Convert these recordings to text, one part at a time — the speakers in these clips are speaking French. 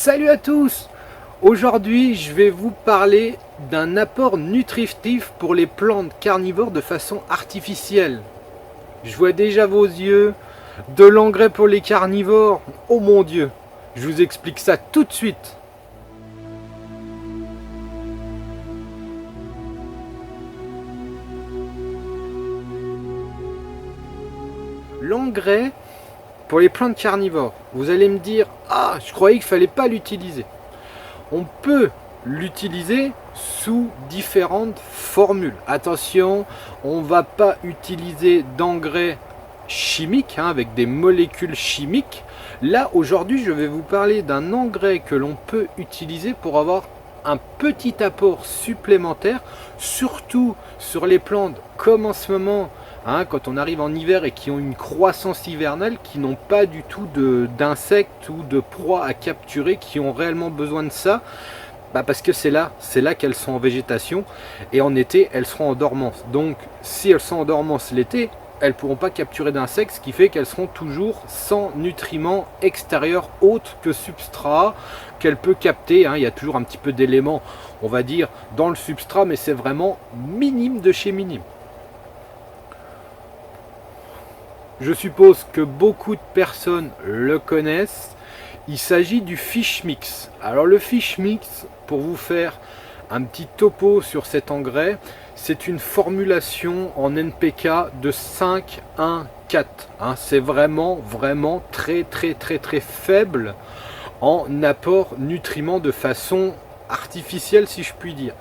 Salut à tous! Aujourd'hui, je vais vous parler d'un apport nutritif pour les plantes carnivores de façon artificielle. Je vois déjà vos yeux. De l'engrais pour les carnivores? Oh mon Dieu! Je vous explique ça tout de suite. L'engrais pour les plantes carnivores. Vous allez me dire, ah, je croyais qu'il fallait pas l'utiliser. On peut l'utiliser sous différentes formules. Attention, on ne va pas utiliser d'engrais chimiques, avec des molécules chimiques. Là, aujourd'hui, je vais vous parler d'un engrais que l'on peut utiliser pour avoir un petit apport supplémentaire, surtout sur les plantes comme en ce moment, quand on arrive en hiver et qui ont une croissance hivernale, qui n'ont pas du tout d'insectes ou de proies à capturer, qui ont réellement besoin de ça, parce que c'est là qu'elles sont en végétation, et en été elles seront en dormance. Donc si elles sont en dormance l'été, elles ne pourront pas capturer d'insectes, ce qui fait qu'elles seront toujours sans nutriments extérieurs autres que substrat qu'elle peut capter. Il y a toujours un petit peu d'éléments, on va dire, dans le substrat, mais c'est vraiment minime de chez minime. Je suppose que beaucoup de personnes le connaissent. Il s'agit du fish mix. Alors le fish mix, pour vous faire un petit topo sur cet engrais, c'est une formulation en NPK de 5,1,4. C'est vraiment très faible en apport nutriments de façon artificielle, si je puis dire.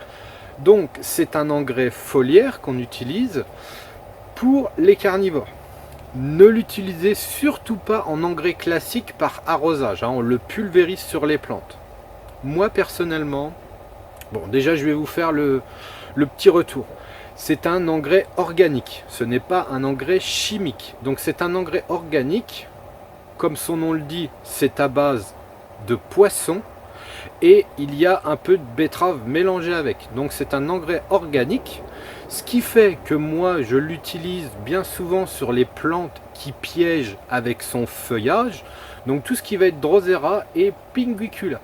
Donc c'est un engrais foliaire qu'on utilise pour les carnivores. Ne l'utilisez surtout pas en engrais classique par arrosage, on le pulvérise sur les plantes. Moi personnellement, bon, déjà je vais vous faire le petit retour. C'est un engrais organique, ce n'est pas un engrais chimique. Donc c'est un engrais organique, comme son nom le dit, c'est à base de poisson et il y a un peu de betterave mélangée avec. Donc c'est un engrais organique, ce qui fait que moi je l'utilise bien souvent sur les plantes qui piègent avec son feuillage, donc tout ce qui va être Drosera et Pinguicula.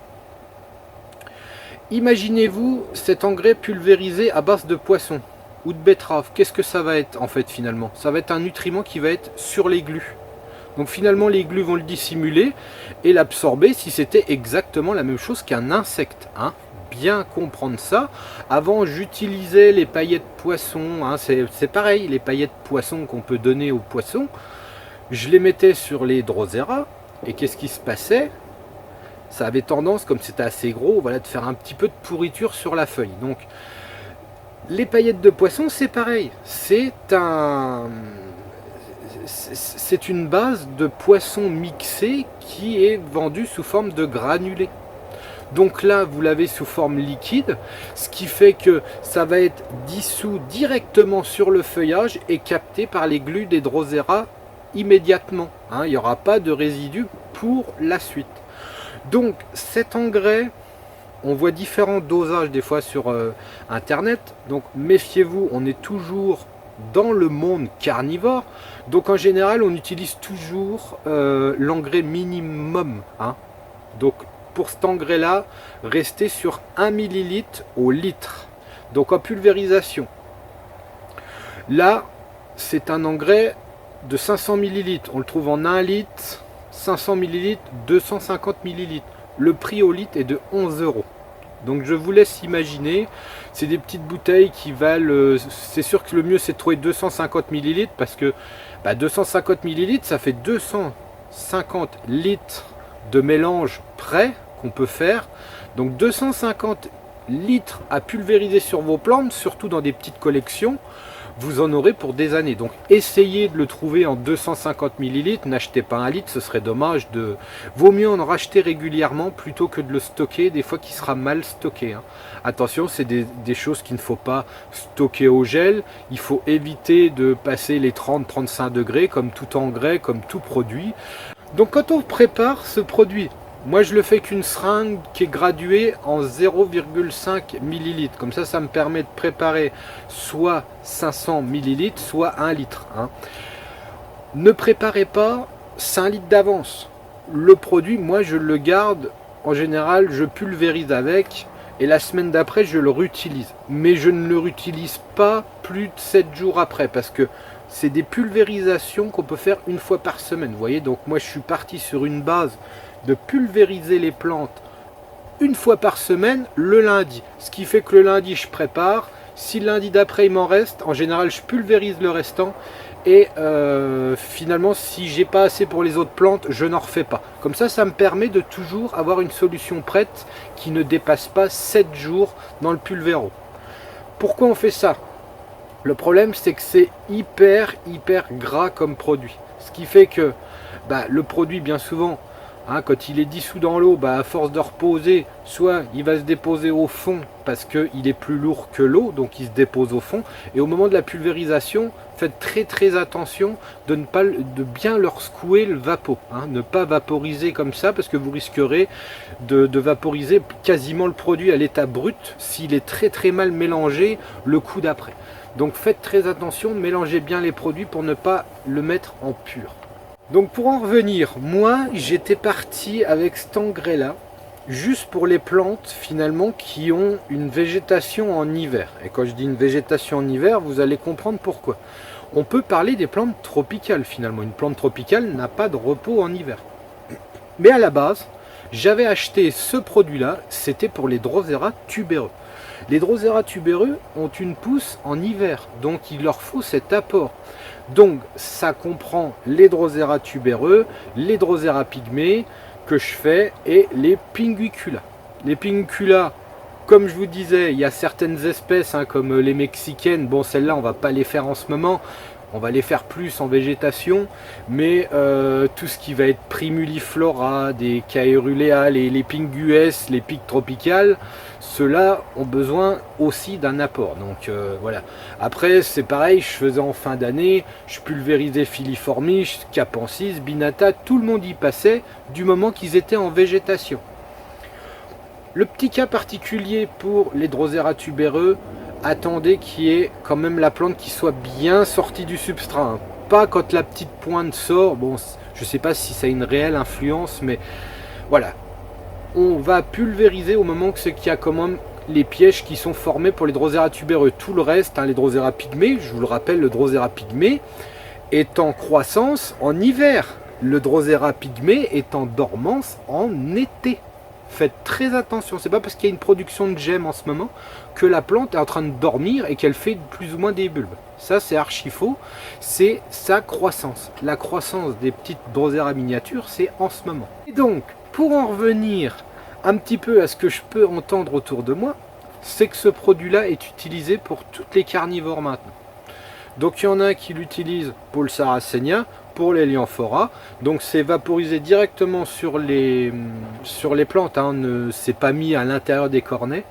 Imaginez-vous cet engrais pulvérisé à base de poisson ou de betterave. Qu'est-ce que ça va être en fait finalement? Ça va être un nutriment qui va être sur les glues. Donc finalement les glues vont le dissimuler et l'absorber si c'était exactement la même chose qu'un insecte. Bien comprendre ça. Avant j'utilisais les paillettes poisson, c'est pareil, les paillettes poisson qu'on peut donner aux poissons. Je les mettais sur les Drosera et qu'est-ce qui se passait? Ça avait tendance, comme c'était assez gros, de faire un petit peu de pourriture sur la feuille. Donc les paillettes de poisson, c'est pareil. C'est une base de poisson mixé qui est vendue sous forme de granulés. Donc là, vous l'avez sous forme liquide, ce qui fait que ça va être dissous directement sur le feuillage et capté par les glues des Drosera immédiatement. Il n'y aura pas de résidus pour la suite. Donc cet engrais, on voit différents dosages des fois sur internet, donc méfiez-vous, on est toujours dans le monde carnivore, donc en général on utilise toujours l'engrais minimum. Donc pour cet engrais là, restez sur 1 ml au litre, donc en pulvérisation. Là c'est un engrais de 500 ml, on le trouve en 1 litre, 500 ml, 250 ml. Le prix au litre est de 11 €. Donc je vous laisse imaginer, c'est des petites bouteilles qui valent, c'est sûr que le mieux c'est de trouver 250 ml parce que 250 ml ça fait 250 litres de mélange prêt qu'on peut faire. Donc 250 litres à pulvériser sur vos plantes, surtout dans des petites collections, vous en aurez pour des années. Donc essayez de le trouver en 250 ml, n'achetez pas 1 litre, ce serait dommage. Vaut mieux en racheter régulièrement plutôt que de le stocker, des fois qui sera mal stocké. Attention, c'est des choses qu'il ne faut pas stocker au gel, il faut éviter de passer les 30-35 degrés comme tout engrais, comme tout produit. Donc quand on prépare ce produit, moi je le fais qu'une seringue qui est graduée en 0,5 ml. Comme ça me permet de préparer soit 500 ml, soit 1 litre. Ne préparez pas 5 litres d'avance. Le produit, moi je le garde en général, je pulvérise avec et la semaine d'après, je le réutilise. Mais je ne le réutilise pas plus de 7 jours après parce que c'est des pulvérisations qu'on peut faire une fois par semaine. Vous voyez, donc moi, je suis parti sur une base de pulvériser les plantes une fois par semaine le lundi. Ce qui fait que le lundi, je prépare. Si le lundi d'après, il m'en reste, en général, je pulvérise le restant. Et finalement, si j'ai pas assez pour les autres plantes, je n'en refais pas. Comme ça me permet de toujours avoir une solution prête qui ne dépasse pas 7 jours dans le pulvéro. Pourquoi on fait ça? Le problème, c'est que c'est hyper gras comme produit. Ce qui fait que le produit, bien souvent, quand il est dissous dans l'eau, à force de reposer, soit il va se déposer au fond parce qu'il est plus lourd que l'eau, donc il se dépose au fond. Et au moment de la pulvérisation, faites très attention de bien leur secouer le vapeau. Ne pas vaporiser comme ça parce que vous risquerez de vaporiser quasiment le produit à l'état brut s'il est très mal mélangé le coup d'après. Donc faites très attention, mélangez bien les produits pour ne pas le mettre en pur. Donc pour en revenir, moi j'étais parti avec cet engrais là, juste pour les plantes finalement qui ont une végétation en hiver. Et quand je dis une végétation en hiver, vous allez comprendre pourquoi. On peut parler des plantes tropicales finalement. Une plante tropicale n'a pas de repos en hiver. Mais à la base, j'avais acheté ce produit là, c'était pour les Drosera tubéreux. Les Drosera tubéreux ont une pousse en hiver, donc il leur faut cet apport. Donc ça comprend les Drosera tubéreux, les Drosera pygmées que je fais et les pinguicula. Les pinguicula, comme je vous disais, il y a certaines espèces comme les mexicaines, bon celles-là on va pas les faire en ce moment, on va les faire plus en végétation, mais tout ce qui va être primuliflora, des caerulea, les pingues, les pics tropicales, ceux-là ont besoin aussi d'un apport. Donc voilà. Après c'est pareil, je faisais en fin d'année, je pulvérisais filiformis, capensis, binata, tout le monde y passait du moment qu'ils étaient en végétation. Le petit cas particulier pour les Drosera tubéreux, attendez qu'il y ait quand même la plante qui soit bien sortie du substrat. Pas quand la petite pointe sort. Bon, je ne sais pas si ça a une réelle influence, mais voilà. On va pulvériser au moment que c'est qu'il y a quand même les pièges qui sont formés pour les Drosera tubéreux. Tout le reste, les Drosera pygmées, je vous le rappelle, le Drosera pygmée est en croissance en hiver. Le Drosera pygmée est en dormance en été. Faites très attention, c'est pas parce qu'il y a une production de gemmes en ce moment que la plante est en train de dormir et qu'elle fait plus ou moins des bulbes. Ça c'est archi faux, c'est sa croissance. La croissance des petites Drosera miniatures, c'est en ce moment. Et donc, pour en revenir un petit peu à ce que je peux entendre autour de moi, c'est que ce produit-là est utilisé pour toutes les carnivores maintenant. Donc il y en a qui l'utilisent pour le Sarracenia, pour les Lianphora, donc c'est vaporisé directement sur les plantes, c'est pas mis à l'intérieur des cornets.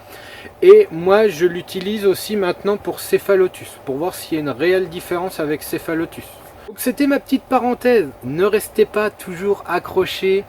Et moi je l'utilise aussi maintenant pour Cephalotus, pour voir s'il y a une réelle différence avec Cephalotus. Donc c'était ma petite parenthèse, ne restez pas toujours accrochés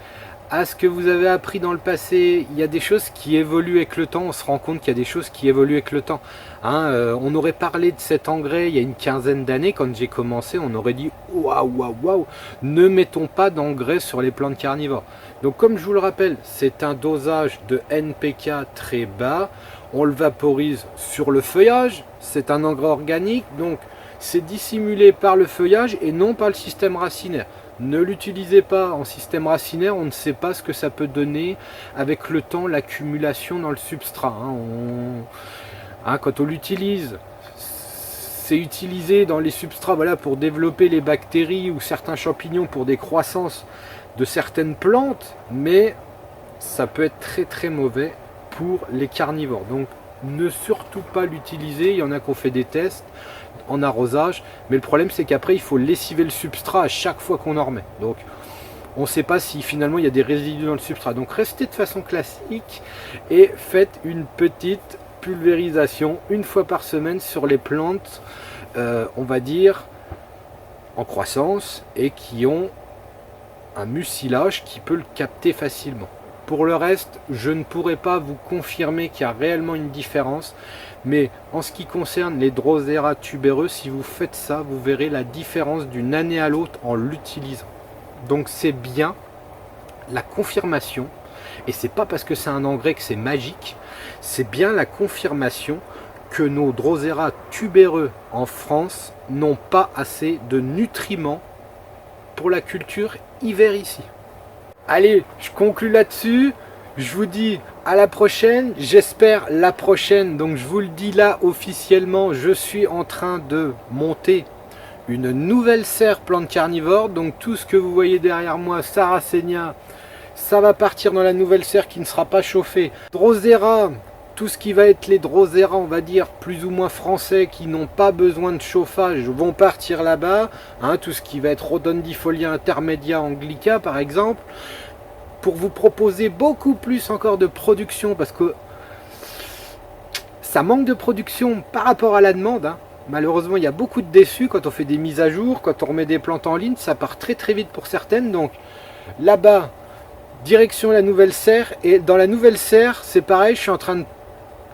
à ce que vous avez appris dans le passé. Il y a des choses qui évoluent avec le temps, on se rend compte qu'il y a des choses qui évoluent avec le temps. On aurait parlé de cet engrais il y a une quinzaine d'années, quand j'ai commencé, on aurait dit waouh, ne mettons pas d'engrais sur les plantes carnivores. Donc comme je vous le rappelle, c'est un dosage de NPK très bas, on le vaporise sur le feuillage, c'est un engrais organique, donc c'est dissimulé par le feuillage et non par le système racinaire. Ne l'utilisez pas en système racinaire, on ne sait pas ce que ça peut donner avec le temps, l'accumulation dans le substrat. Quand on l'utilise, c'est utilisé dans les substrats pour développer les bactéries ou certains champignons pour des croissances de certaines plantes, mais ça peut être très mauvais pour les carnivores. Donc ne surtout pas l'utiliser, il y en a qui ont fait des tests en arrosage, mais le problème c'est qu'après il faut lessiver le substrat à chaque fois qu'on en remet, donc on ne sait pas si finalement il y a des résidus dans le substrat. Donc restez de façon classique et faites une petite pulvérisation une fois par semaine sur les plantes on va dire en croissance et qui ont un mucilage qui peut le capter facilement. Pour le reste, je ne pourrais pas vous confirmer qu'il y a réellement une différence, mais en ce qui concerne les Drosera tubéreux, si vous faites ça, vous verrez la différence d'une année à l'autre en l'utilisant. Donc c'est bien la confirmation Et c'est pas parce que c'est un engrais que c'est magique, c'est bien la confirmation que nos Drosera tubéreux en France n'ont pas assez de nutriments pour la culture hiver ici. Allez, je conclue là-dessus. Je vous dis à la prochaine, j'espère la prochaine. Donc je vous le dis là officiellement, je suis en train de monter une nouvelle serre plante carnivore. Donc tout ce que vous voyez derrière moi, Sarracenia, ça va partir dans la nouvelle serre qui ne sera pas chauffée. Drosera, tout ce qui va être les Drosera, on va dire plus ou moins français, qui n'ont pas besoin de chauffage, vont partir là-bas. Hein, tout ce qui va être Rhodondifolia intermedia anglica par exemple. Pour vous proposer beaucoup plus encore de production, parce que ça manque de production par rapport à la demande. Hein. Malheureusement, il y a beaucoup de déçus quand on fait des mises à jour, quand on remet des plantes en ligne, ça part très très vite pour certaines. Donc là-bas, direction la nouvelle serre. Et dans la nouvelle serre, c'est pareil, je suis en train de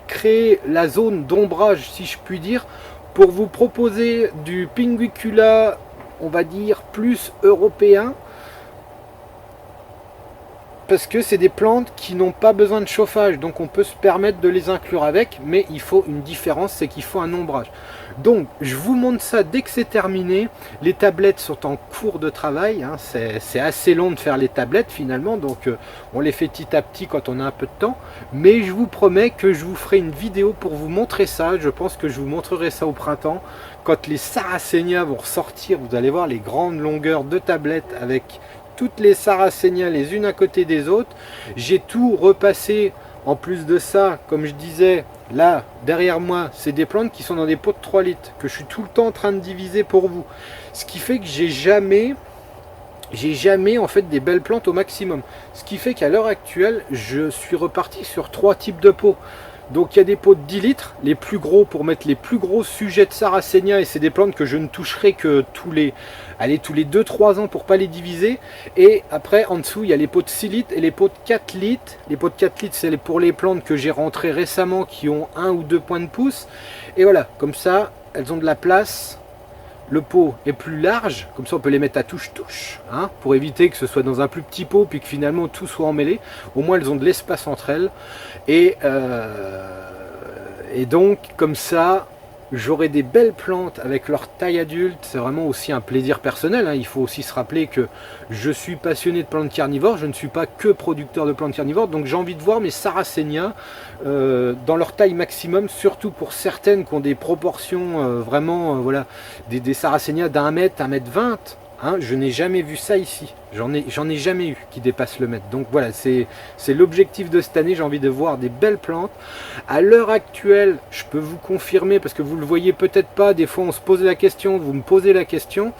créer la zone d'ombrage, si je puis dire, pour vous proposer du Pinguicula, on va dire, plus européen. Parce que c'est des plantes qui n'ont pas besoin de chauffage, donc on peut se permettre de les inclure avec, mais il faut une différence, c'est qu'il faut un ombrage. Donc je vous montre ça dès que c'est terminé. Les tablettes sont en cours de travail, hein. C'est assez long de faire les tablettes finalement, donc on les fait petit à petit quand on a un peu de temps, mais je vous promets que je vous ferai une vidéo pour vous montrer ça. Je pense que je vous montrerai ça au printemps, quand les Sarracenia vont ressortir. Vous allez voir les grandes longueurs de tablettes avec toutes les Sarracenia les unes à côté des autres. J'ai tout repassé. En plus de ça, comme je disais, là derrière moi, c'est des plantes qui sont dans des pots de 3 litres que je suis tout le temps en train de diviser pour vous. Ce qui fait que j'ai jamais en fait des belles plantes au maximum. Ce qui fait qu'à l'heure actuelle, je suis reparti sur 3 types de pots. Donc il y a des pots de 10 litres, les plus gros pour mettre les plus gros sujets de Sarracenia, et c'est des plantes que je ne toucherai que tous les 2-3 ans pour pas les diviser. Et après en dessous il y a les pots de 6 litres et les pots de 4 litres. Les pots de 4 litres c'est pour les plantes que j'ai rentrées récemment qui ont 1 ou 2 points de pouce. Et voilà, comme ça elles ont de la place. Le pot est plus large, comme ça on peut les mettre à touche-touche, hein, pour éviter que ce soit dans un plus petit pot, puis que finalement tout soit emmêlé. Au moins elles ont de l'espace entre elles. Et donc comme ça, j'aurai des belles plantes avec leur taille adulte. C'est vraiment aussi un plaisir personnel, hein. Il faut aussi se rappeler que je suis passionné de plantes carnivores, je ne suis pas que producteur de plantes carnivores, donc j'ai envie de voir mes Sarracenia dans leur taille maximum, surtout pour certaines qui ont des proportions vraiment, voilà, des Sarracenia d'1 mètre, 1 mètre 20. Hein, je n'ai jamais vu ça ici, j'en ai jamais eu qui dépasse le mètre. Donc voilà, c'est l'objectif de cette année. J'ai envie de voir des belles plantes. À l'heure actuelle, je peux vous confirmer, parce que vous le voyez peut-être pas, des fois on se pose la question, vous me posez la question,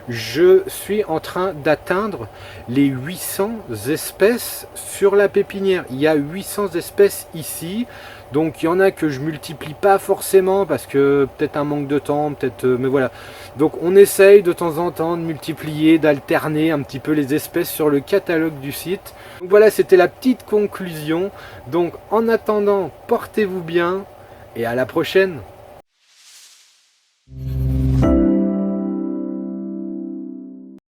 je suis en train d'atteindre les 800 espèces sur la pépinière. Il y a 800 espèces ici. Donc il y en a que je multiplie pas forcément parce que peut-être un manque de temps, peut-être, mais voilà. Donc on essaye de temps en temps de multiplier, d'alterner un petit peu les espèces sur le catalogue du site. Donc voilà, c'était la petite conclusion. Donc en attendant, portez-vous bien et à la prochaine.